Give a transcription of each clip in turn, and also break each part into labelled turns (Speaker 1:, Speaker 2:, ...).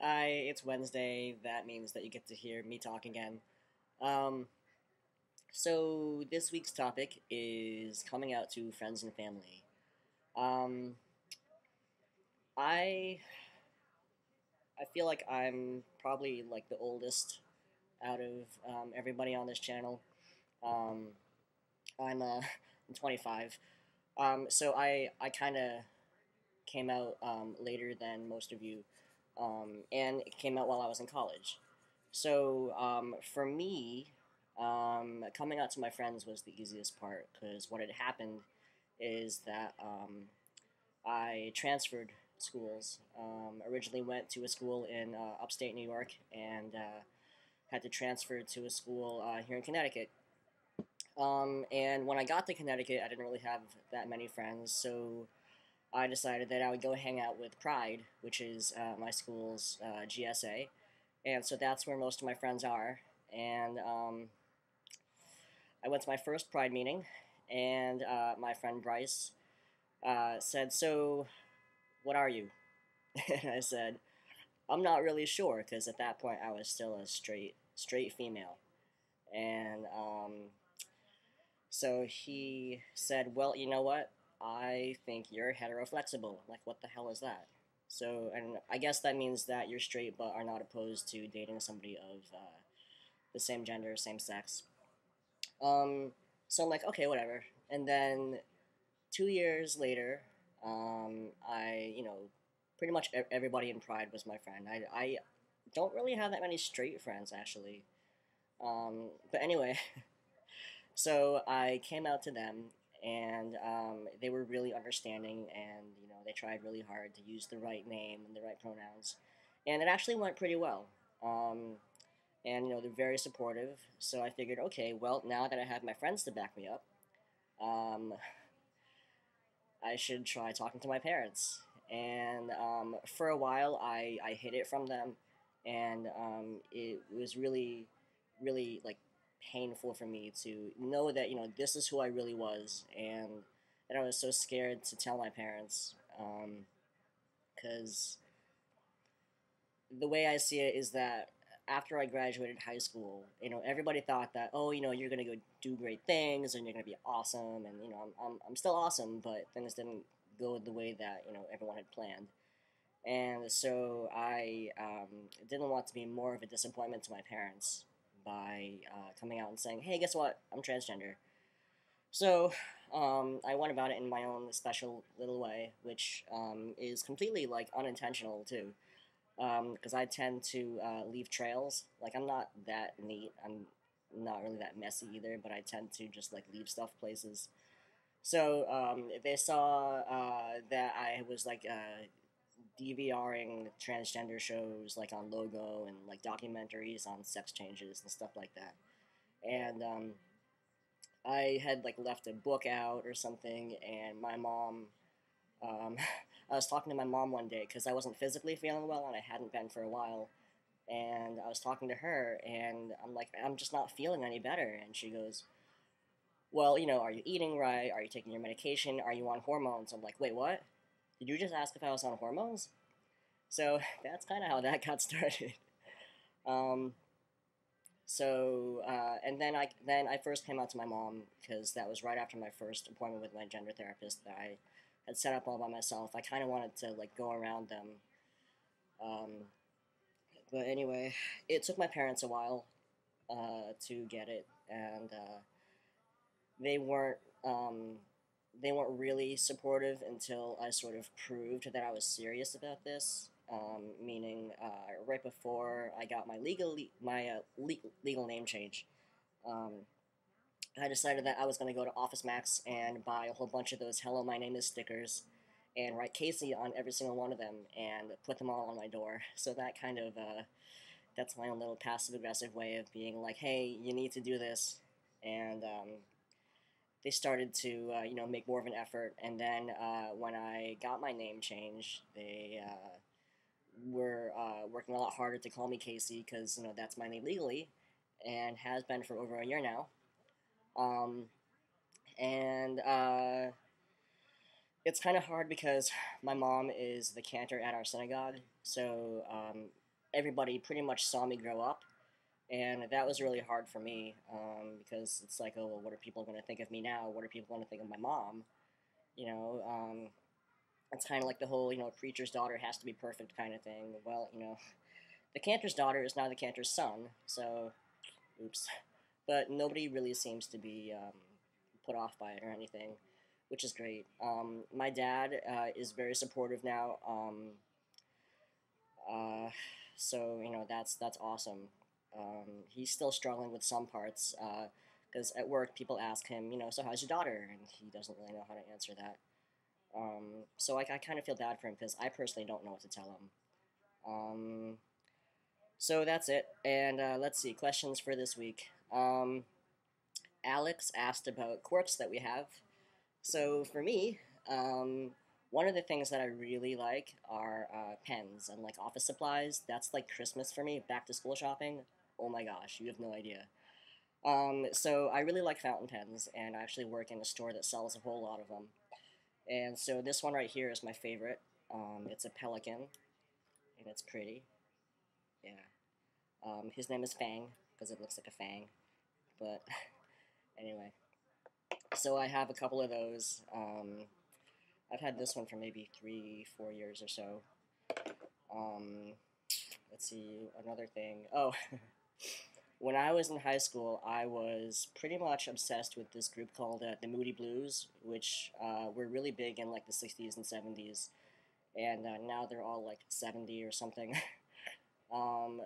Speaker 1: Hi, it's Wednesday. That means that you get to hear me talk again. Um, so this week's topic is coming out to friends and family. Um, I I feel like I'm probably like the oldest out of everybody on this channel. Um, I'm 25. So I kind of came out later than most of you, and it came out while I was in college. So for me, coming out to my friends was the easiest part because what had happened is that I transferred schools. Originally went to a school in upstate New York and had to transfer to a school here in Connecticut. And when I got to Connecticut, I didn't really have that many friends, so I decided that I would go hang out with Pride, which is my school's GSA, and so that's where most of my friends are. And I went to my first Pride meeting, and my friend Bryce said, "So, what are you?" And I said, "I'm not really sure," because at that point I was still a straight female. And so he said, "Well, you know what? I think you're heteroflexible. Like, what the hell is that?" So, and I guess that means that you're straight but are not opposed to dating somebody of the same gender, same sex. Um, so I'm like, okay, whatever. And then 2 years later, pretty much everybody in Pride was my friend. I don't really have that many straight friends, actually. But anyway, so I came out to them, and they were really understanding, and they tried really hard to use the right name and the right pronouns, and it actually went pretty well. Um, and they're very supportive. So I figured, okay, well, now that I have my friends to back me up, um, I should try talking to my parents. And for a while, I hid it from them, and it was really, really like painful for me to know that this is who I really was, and that I was so scared to tell my parents, because the way I see it is that after I graduated high school, everybody thought that, oh, you're gonna go do great things and you're gonna be awesome, and I'm still awesome, but things didn't go the way that everyone had planned, and so I didn't want to be more of a disappointment to my parents by coming out and saying, hey, guess what? I'm transgender. So I went about it in my own special little way, which is completely like unintentional too, because I tend to leave trails. Like I'm not that neat. I'm not really that messy either, but I tend to just like leave stuff places. So they saw that I was like DVRing transgender shows like on Logo and like documentaries on sex changes and stuff like that. And I had like left a book out or something, and my mom I was talking to my mom one day because I wasn't physically feeling well and I hadn't been for a while. And I was talking to her, and I'm like, I'm just not feeling any better. And she goes, well, are you eating right? Are you taking your medication? Are you on hormones? I'm like, wait, what? Did you just ask if I was on hormones? So that's kind of how that got started. Um, and then I first came out to my mom because that was right after my first appointment with my gender therapist that I had set up all by myself. I kind of wanted to like go around them. Um, but anyway, it took my parents a while to get it, and they weren't um, they weren't really supportive until I sort of proved that I was serious about this. Meaning, right before I got my legal name change, um, I decided that I was going to go to Office Max and buy a whole bunch of those "Hello, my name is" stickers, and write Casey on every single one of them, and put them all on my door. So that kind of that's my own little passive aggressive way of being like, hey, you need to do this, and they started to make more of an effort. And then when I got my name changed, they were working a lot harder to call me Casey because that's my name legally, and has been for over a year now. Um, and It's kind of hard because my mom is the cantor at our synagogue, so everybody pretty much saw me grow up, and that was really hard for me because it's like, oh, well, what are people going to think of me now? What are people going to think of my mom? You know, it's kind of like the whole, preacher's daughter has to be perfect kind of thing. Well, the cantor's daughter is now the cantor's son, so oops. But nobody really seems to be put off by it or anything, which is great. My dad is very supportive now, uh, so that's awesome. He's still struggling with some parts because at work people ask him, so how's your daughter, and he doesn't really know how to answer that. So I kind of feel bad for him because I personally don't know what to tell him. So that's it. And let's see, questions for this week. Alex asked about quirks that we have. So for me, um, one of the things that I really like are pens and like office supplies. That's like Christmas for me. Back to school shopping. Oh my gosh, you have no idea. So I really like fountain pens, and I actually work in a store that sells a whole lot of them. And so this one right here is my favorite. It's a pelican, and it's pretty. Yeah. His name is Fang because it looks like a fang. But anyway, so I have a couple of those. I've had this one for maybe 3, 4 years or so. Um, let's see, another thing. Oh, when I was in high school, I was pretty much obsessed with this group called the Moody Blues, which were really big in like the 60s and 70s. And now they're all like 70 or something. I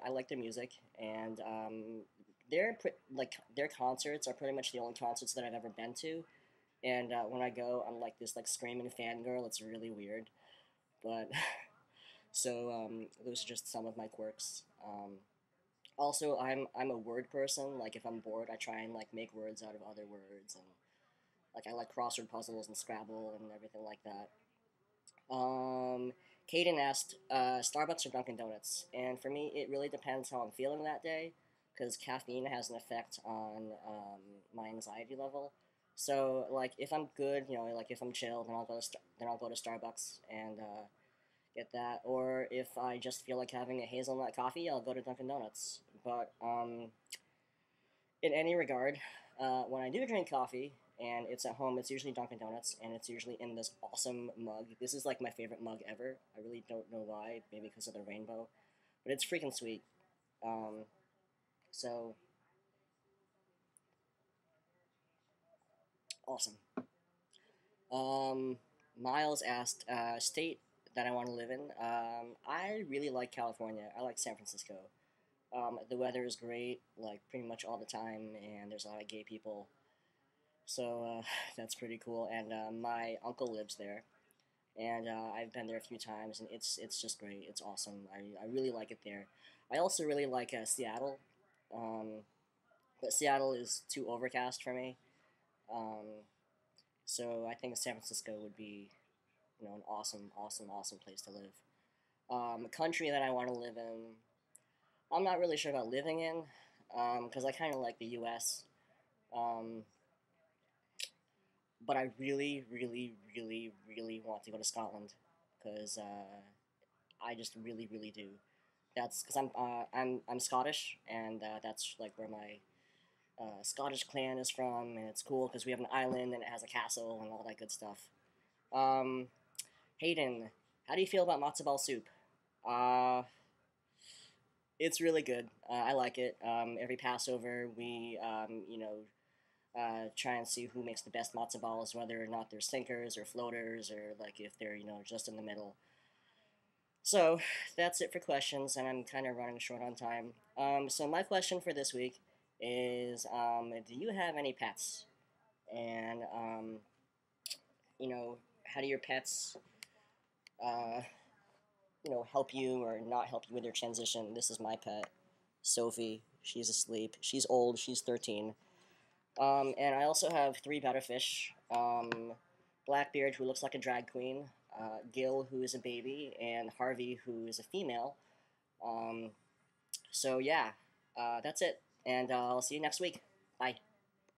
Speaker 1: like their music, and their concerts are pretty much the only concerts that I've ever been to. And when I go, I'm like this like screaming fangirl. It's really weird, but so those are just some of my quirks. Also, I'm a word person. Like if I'm bored, I try and like make words out of other words, and like I like crossword puzzles and Scrabble and everything like that. Um, Caden asked, Starbucks or Dunkin' Donuts? And for me, it really depends how I'm feeling that day, because caffeine has an effect on my anxiety level. So, like, if I'm good, like if I'm chill, then I'll go to Starbucks and get that. Or if I just feel like having a hazelnut coffee, I'll go to Dunkin' Donuts. But in any regard, when I do drink coffee and it's at home, it's usually Dunkin' Donuts, and it's usually in this awesome mug. This is like my favorite mug ever. I really don't know why, maybe because of the rainbow, but it's freaking sweet. Um, so awesome. Um, Miles asked, state that I want to live in. I really like California. I like San Francisco. The weather is great, like pretty much all the time, and there's a lot of gay people. So that's pretty cool. And my uncle lives there, and I've been there a few times, and it's just great. It's awesome. I really like it there. I also really like Seattle, um, but Seattle is too overcast for me. Um, so I think San Francisco would be, an awesome, awesome, awesome place to live. A country that I want to live in. I'm not really sure about living in, because I kind of like the U.S. Um, but I really, really, really, really want to go to Scotland because I just really, really do. That's because I'm Scottish, and that's like where my Scottish clan is from, and it's cool because we have an island and it has a castle and all that good stuff. Um, Hayden, how do you feel about matzo ball soup? Uh, it's really good. I like it. Every Passover, we try and see who makes the best matzo balls, whether or not they're sinkers or floaters, or like if they're just in the middle. So that's it for questions, and I'm kind of running short on time. So my question for this week is, do you have any pets? And how do your pets, uh, help you or not help you with your transition? This is my pet, Sophie. She's asleep. She's old. She's 13. And I also have three butterfish. Blackbeard, who looks like a drag queen. Gil, who is a baby, and Harvey, who is a female. Um, so yeah, that's it, and I'll see you next week. Bye.